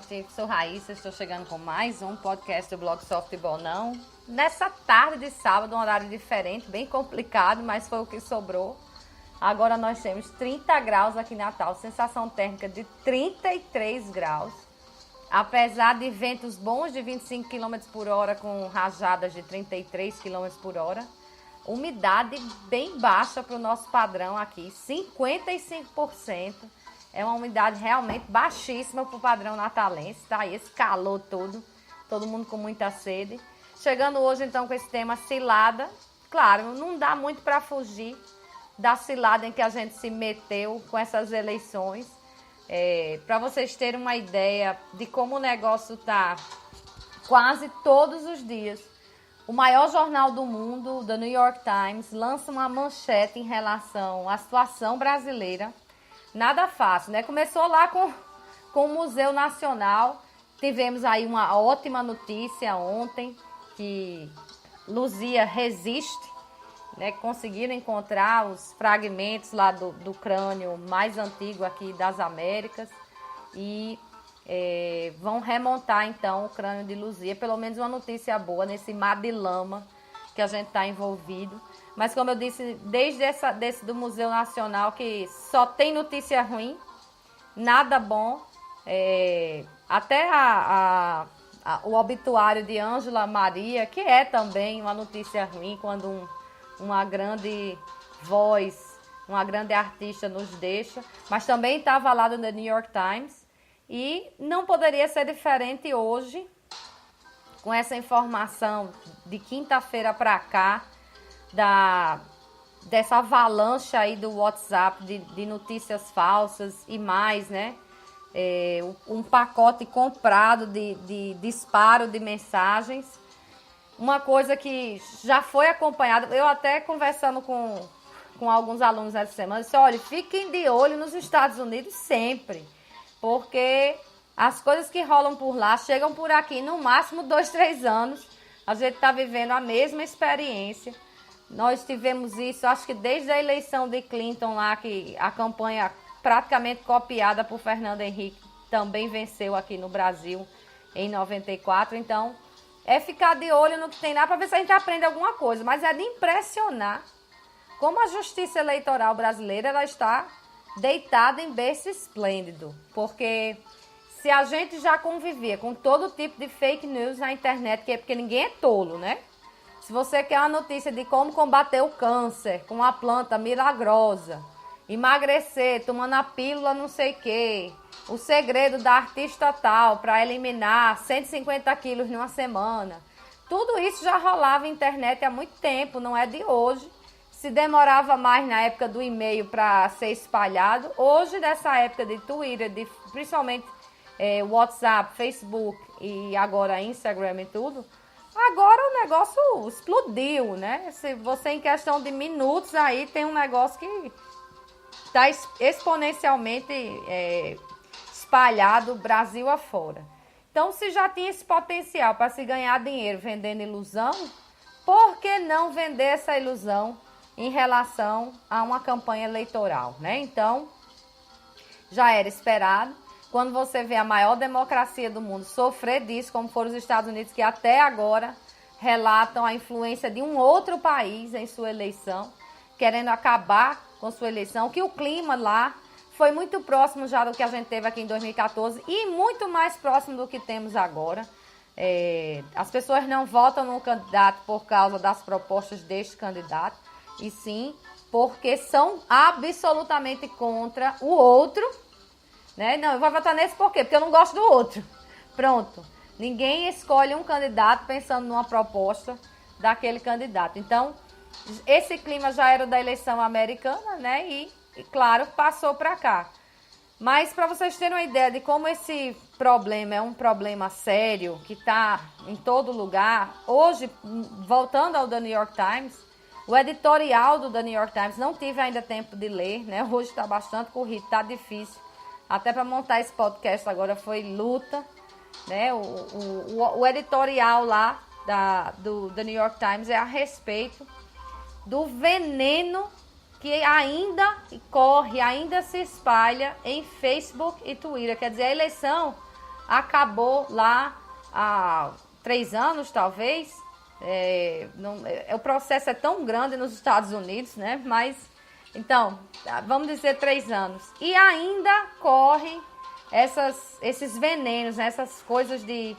gente, sou Raíssa, estou chegando com mais um podcast do blog Só Futebol Não. Nessa tarde de sábado, um horário diferente, bem complicado, mas foi o que sobrou. Agora nós temos 30 graus aqui em Natal, sensação térmica de 33 graus. Apesar de ventos bons de 25 km por hora com rajadas de 33 km por hora. Umidade bem baixa para o nosso padrão aqui, 55%. É uma umidade realmente baixíssima para o padrão natalense, tá? E esse calor todo mundo com muita sede. Chegando hoje então com esse tema cilada. Claro, não dá muito para fugir da cilada em que a gente se meteu com essas eleições. Para vocês terem uma ideia de como o negócio tá quase todos os dias. O maior jornal do mundo, The New York Times, lança uma manchete em relação à situação brasileira. Nada fácil, né? Começou lá com o Museu Nacional. Tivemos aí uma ótima notícia ontem, que Luzia resiste, né? Conseguiram encontrar os fragmentos lá do crânio mais antigo aqui das Américas. E vão remontar então o crânio de Luzia. Pelo menos uma notícia boa nesse mar de lama que a gente está envolvido. Mas como eu disse, desde desse do Museu Nacional, que só tem notícia ruim, nada bom. Até o obituário de Ângela Maria, que é também uma notícia ruim, quando uma grande voz, uma grande artista nos deixa. Mas também estava lá no The New York Times. E não poderia ser diferente hoje, com essa informação de quinta-feira para cá, dessa avalanche aí do WhatsApp de notícias falsas e mais, né? Um pacote comprado de disparo de mensagens. Uma coisa que já foi acompanhada, eu até conversando com alguns alunos essa semana, disse, olha, fiquem de olho nos Estados Unidos sempre, porque as coisas que rolam por lá chegam por aqui no máximo 2, 3 anos. A gente está vivendo a mesma experiência. Nós tivemos isso, acho que desde a eleição de Clinton lá, que a campanha praticamente copiada por Fernando Henrique também venceu aqui no Brasil em 94. Então, ficar de olho no que tem lá para ver se a gente aprende alguma coisa. Mas é de impressionar como a justiça eleitoral brasileira ela está deitada em berço esplêndido. Porque se a gente já convivia com todo tipo de fake news na internet, que é porque ninguém é tolo, né? Se você quer uma notícia de como combater o câncer com uma planta milagrosa, emagrecer tomando a pílula não sei o quê, o segredo da artista tal para eliminar 150 quilos numa semana, tudo isso já rolava na internet há muito tempo, não é de hoje. Se demorava mais na época do e-mail para ser espalhado, hoje dessa época de Twitter, principalmente WhatsApp, Facebook e agora Instagram e tudo, agora o negócio explodiu, né? Se você em questão de minutos aí tem um negócio que está exponencialmente espalhado Brasil afora. Então, se já tinha esse potencial para se ganhar dinheiro vendendo ilusão, por que não vender essa ilusão em relação a uma campanha eleitoral, né? Então, já era esperado. Quando você vê a maior democracia do mundo sofrer disso, como foram os Estados Unidos, que até agora relatam a influência de um outro país em sua eleição, querendo acabar com sua eleição, que o clima lá foi muito próximo já do que a gente teve aqui em 2014 e muito mais próximo do que temos agora. As pessoas não votam no candidato por causa das propostas deste candidato, e sim porque são absolutamente contra o outro, né? Não, eu vou votar nesse por quê? Porque eu não gosto do outro. Pronto. Ninguém escolhe um candidato pensando numa proposta daquele candidato. Então, esse clima já era da eleição americana, né? E claro, passou para cá. Mas para vocês terem uma ideia de como esse problema é um problema sério, que está em todo lugar, hoje, voltando ao The New York Times, o editorial do The New York Times, não tive ainda tempo de ler, né? Hoje está bastante corrido, está difícil. Até para montar esse podcast agora foi luta, né? O editorial lá do The New York Times é a respeito do veneno que ainda corre, ainda se espalha em Facebook e Twitter. Quer dizer, a eleição acabou lá há 3 anos, talvez. O processo é tão grande nos Estados Unidos, né? Mas, então, vamos dizer 3 anos. E ainda corre esses venenos, né? Essas coisas de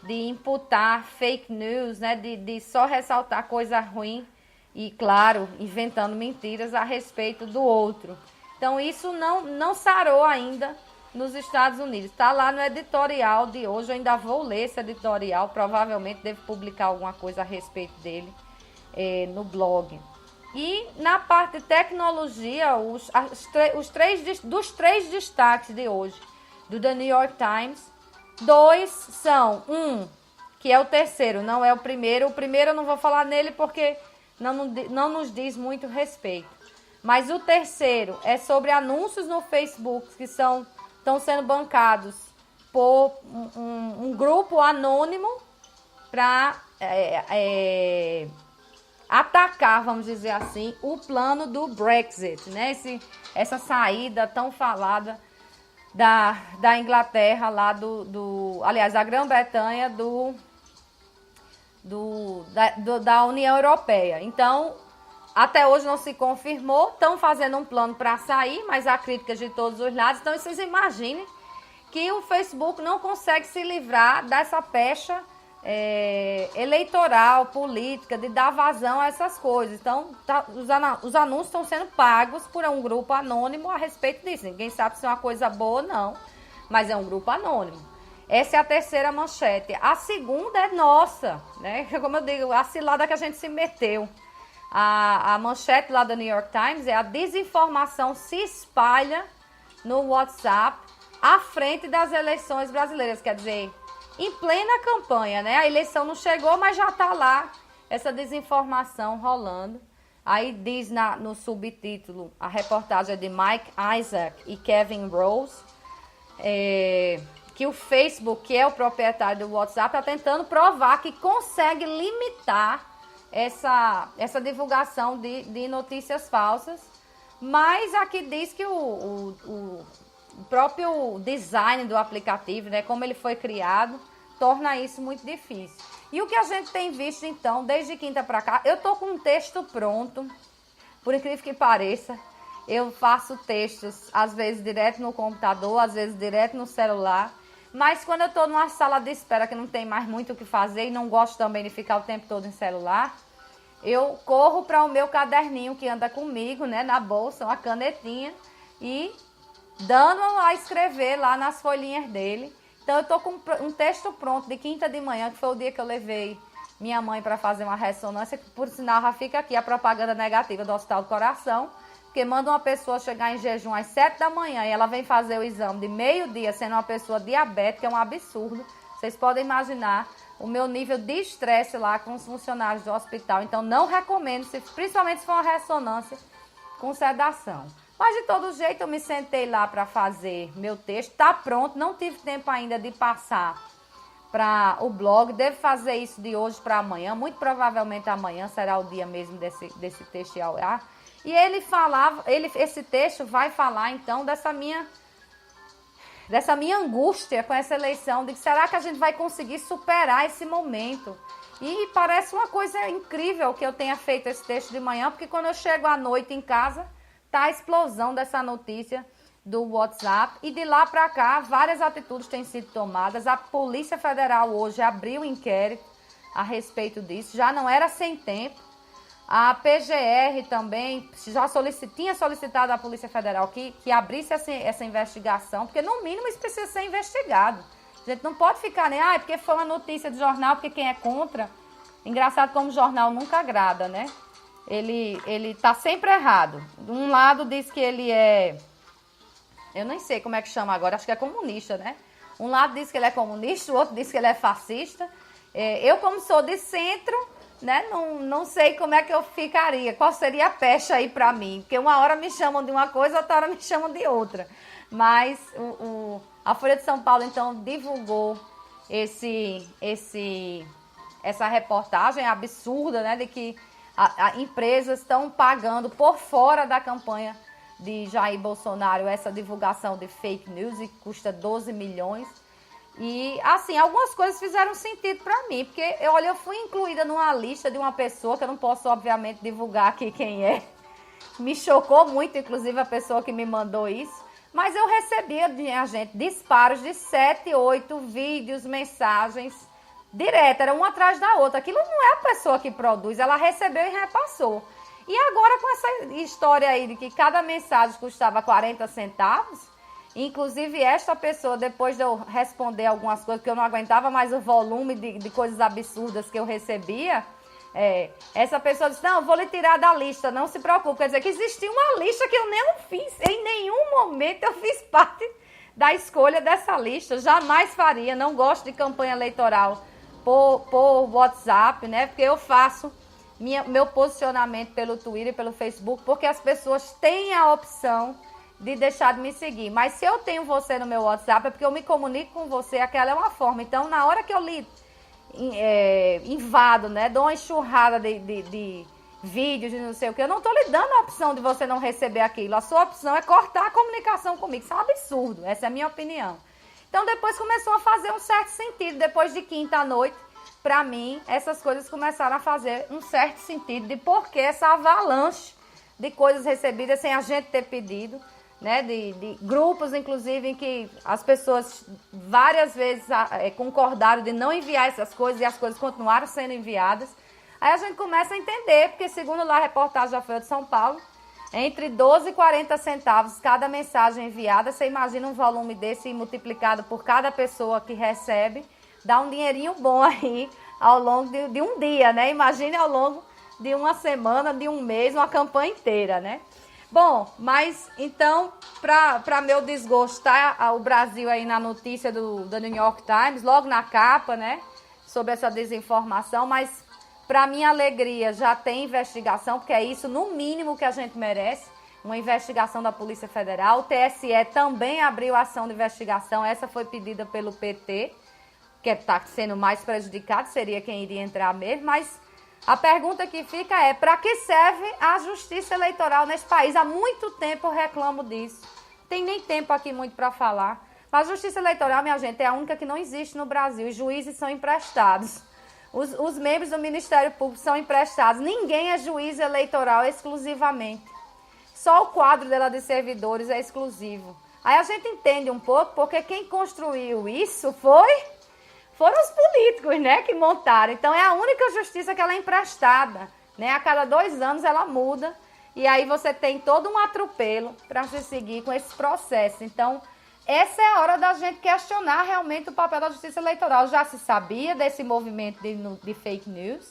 imputar fake news, né? De só ressaltar coisa ruim e, claro, inventando mentiras a respeito do outro. Então, isso não sarou ainda nos Estados Unidos. Está lá no editorial de hoje. Eu ainda vou ler esse editorial. Provavelmente devo publicar alguma coisa a respeito dele no blog. E na parte de tecnologia, dos três destaques de hoje do The New York Times, 2 são que é o terceiro, não é o primeiro. O primeiro eu não vou falar nele porque não nos diz muito respeito. Mas o terceiro é sobre anúncios no Facebook que estão sendo bancados por um grupo anônimo para atacar, vamos dizer assim, o plano do Brexit, né? Essa saída tão falada da Inglaterra, lá aliás, da Grã-Bretanha, da União Europeia. Então, até hoje não se confirmou, estão fazendo um plano para sair, mas há críticas de todos os lados. Então, vocês imaginem que o Facebook não consegue se livrar dessa pecha eleitoral, política, de dar vazão a essas coisas. Então, os anúncios estão sendo pagos por um grupo anônimo a respeito disso. Ninguém sabe se é uma coisa boa ou não, mas é um grupo anônimo. Essa é a terceira manchete. A segunda é nossa, né? Como eu digo, a cilada que a gente se meteu. A manchete lá do New York Times é: a desinformação se espalha no WhatsApp à frente das eleições brasileiras. Quer dizer, em plena campanha, né? A eleição não chegou, mas já está lá essa desinformação rolando. Aí diz no subtítulo, a reportagem é de Mike Isaac e Kevin Rose, que o Facebook, que é o proprietário do WhatsApp, está tentando provar que consegue limitar essa divulgação de notícias falsas. Mas aqui diz que o próprio design do aplicativo, né, como ele foi criado, torna isso muito difícil. E o que a gente tem visto, então, desde quinta para cá, eu tô com um texto pronto, por incrível que pareça. Eu faço textos, às vezes direto no computador, às vezes direto no celular. Mas quando eu tô numa sala de espera que não tem mais muito o que fazer e não gosto também de ficar o tempo todo em celular, eu corro para o meu caderninho que anda comigo, né, na bolsa, uma canetinha, e dando a escrever lá nas folhinhas dele. Então eu tô com um texto pronto de quinta de manhã, que foi o dia que eu levei minha mãe para fazer uma ressonância, que por sinal já fica aqui a propaganda negativa do Hospital do Coração, porque manda uma pessoa chegar em jejum às 7 da manhã e ela vem fazer o exame de meio-dia sendo uma pessoa diabética, é um absurdo. Vocês podem imaginar o meu nível de estresse lá com os funcionários do hospital. Então não recomendo, principalmente se for uma ressonância com sedação. Mas de todo jeito eu me sentei lá para fazer meu texto, tá pronto, não tive tempo ainda de passar para o blog, devo fazer isso de hoje para amanhã, muito provavelmente amanhã será o dia mesmo desse texto ao ar. E esse texto vai falar então dessa minha angústia com essa eleição, de que será que a gente vai conseguir superar esse momento? E parece uma coisa incrível que eu tenha feito esse texto de manhã, porque quando eu chego à noite em casa, tá a explosão dessa notícia do WhatsApp, e de lá para cá várias atitudes têm sido tomadas. A Polícia Federal hoje abriu um inquérito a respeito disso, já não era sem tempo. A PGR também já tinha solicitado à Polícia Federal que abrisse essa investigação, porque no mínimo isso precisa ser investigado. A gente não pode ficar nem, porque foi uma notícia de jornal, porque quem é contra. Engraçado como o jornal nunca agrada, né? Ele tá sempre errado. De um lado diz que ele é, eu nem sei como é que chama agora, acho que é comunista, né? Um lado diz que ele é comunista, o outro diz que ele é fascista. Eu, como sou de centro, né, não sei como é que eu ficaria, qual seria a pecha aí pra mim, porque uma hora me chamam de uma coisa, outra hora me chamam de outra. Mas a Folha de São Paulo, então, divulgou essa reportagem absurda, né, de que empresas estão pagando por fora da campanha de Jair Bolsonaro essa divulgação de fake news, e custa 12 milhões. E, assim, algumas coisas fizeram sentido para mim, porque, olha, eu fui incluída numa lista de uma pessoa, que eu não posso, obviamente, divulgar aqui quem é. Me chocou muito, inclusive, a pessoa que me mandou isso. Mas eu recebia, minha gente, disparos de 7, 8 vídeos, mensagens, direto, era uma atrás da outra. Aquilo não é a pessoa que produz, ela recebeu e repassou. E agora, com essa história aí de que cada mensagem custava 40 centavos... Inclusive, esta pessoa, depois de eu responder algumas coisas, que eu não aguentava mais o volume de coisas absurdas que eu recebia, essa pessoa disse, não, eu vou lhe tirar da lista, não se preocupe. Quer dizer, que existia uma lista que eu nem fiz, em nenhum momento eu fiz parte da escolha dessa lista, jamais faria, não gosto de campanha eleitoral por WhatsApp, né? Porque eu faço meu posicionamento pelo Twitter e pelo Facebook, porque as pessoas têm a opção de deixar de me seguir. Mas se eu tenho você no meu WhatsApp, é porque eu me comunico com você, aquela é uma forma. Então, na hora que eu lhe invado, né, dou uma enxurrada de vídeos e não sei o que, eu não estou lhe dando a opção de você não receber aquilo. A sua opção é cortar a comunicação comigo. Isso é um absurdo, essa é a minha opinião. Então, depois começou a fazer um certo sentido. Depois de quinta à noite, para mim, essas coisas começaram a fazer um certo sentido de por que essa avalanche de coisas recebidas sem a gente ter pedido, né, de grupos, inclusive, em que as pessoas várias vezes concordaram de não enviar essas coisas e as coisas continuaram sendo enviadas. Aí a gente começa a entender, porque segundo lá a reportagem da Folha de São Paulo, entre 12 e 40 centavos cada mensagem enviada, você imagina um volume desse multiplicado por cada pessoa que recebe, dá um dinheirinho bom aí ao longo de um dia, né? Imagine ao longo de uma semana, de um mês, uma campanha inteira, né? Bom, mas então, para meu desgosto, tá o Brasil aí na notícia do New York Times, logo na capa, né, sobre essa desinformação, mas para minha alegria já tem investigação, porque é isso no mínimo que a gente merece, uma investigação da Polícia Federal. O TSE também abriu ação de investigação, essa foi pedida pelo PT, que está sendo mais prejudicado, seria quem iria entrar mesmo, mas a pergunta que fica é, para que serve a justiça eleitoral nesse país? Há muito tempo eu reclamo disso. Tem nem tempo aqui muito para falar. Mas a justiça eleitoral, minha gente, é a única que não existe no Brasil. Os juízes são emprestados. Os membros do Ministério Público são emprestados. Ninguém é juiz eleitoral exclusivamente. Só o quadro dela de servidores é exclusivo. Aí a gente entende um pouco, porque quem construiu isso foram os políticos, né, que montaram. Então, é a única justiça que ela é emprestada, né? A cada 2 anos ela muda e aí você tem todo um atropelo para se seguir com esse processo. Então, essa é a hora da gente questionar realmente o papel da justiça eleitoral. Já se sabia desse movimento de fake news,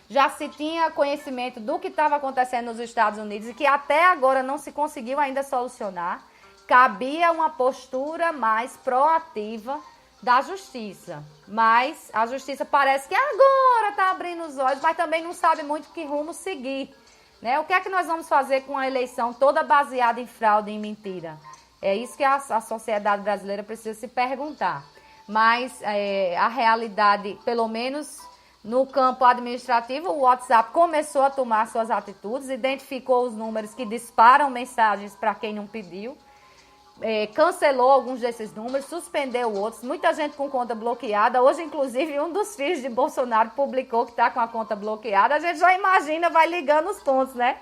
já se tinha conhecimento do que estava acontecendo nos Estados Unidos e que até agora não se conseguiu ainda solucionar. Cabia uma postura mais proativa da justiça, mas a justiça parece que agora está abrindo os olhos, mas também não sabe muito que rumo seguir, né? O que é que nós vamos fazer com a eleição toda baseada em fraude e em mentira? É isso que a sociedade brasileira precisa se perguntar. Mas a realidade, pelo menos no campo administrativo, o WhatsApp começou a tomar suas atitudes, identificou os números que disparam mensagens para quem não pediu, cancelou alguns desses números, suspendeu outros, muita gente com conta bloqueada. Hoje, inclusive, um dos filhos de Bolsonaro publicou que está com a conta bloqueada. A gente já imagina, vai ligando os pontos, né?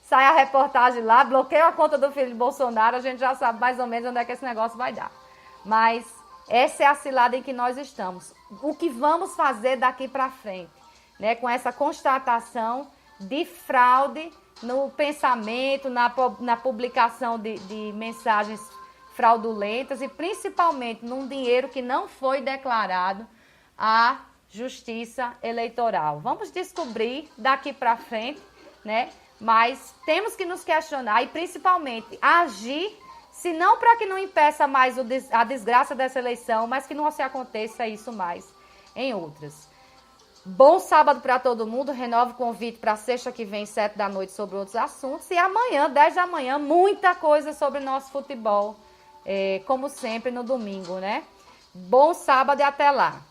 Sai a reportagem lá, bloqueia a conta do filho de Bolsonaro, a gente já sabe mais ou menos onde é que esse negócio vai dar. Mas essa é a cilada em que nós estamos. O que vamos fazer daqui para frente, né? Com essa constatação de fraude no pensamento, na publicação de mensagens fraudulentas e principalmente num dinheiro que não foi declarado à Justiça Eleitoral. Vamos descobrir daqui para frente, né? Mas temos que nos questionar e principalmente agir, se não para que não impeça mais a desgraça dessa eleição, mas que não se aconteça isso mais em outras. Bom sábado para todo mundo, renovo o convite para sexta que vem, 7 da noite, sobre outros assuntos. E amanhã, 10 da manhã, muita coisa sobre nosso futebol, como sempre no domingo, né? Bom sábado e até lá.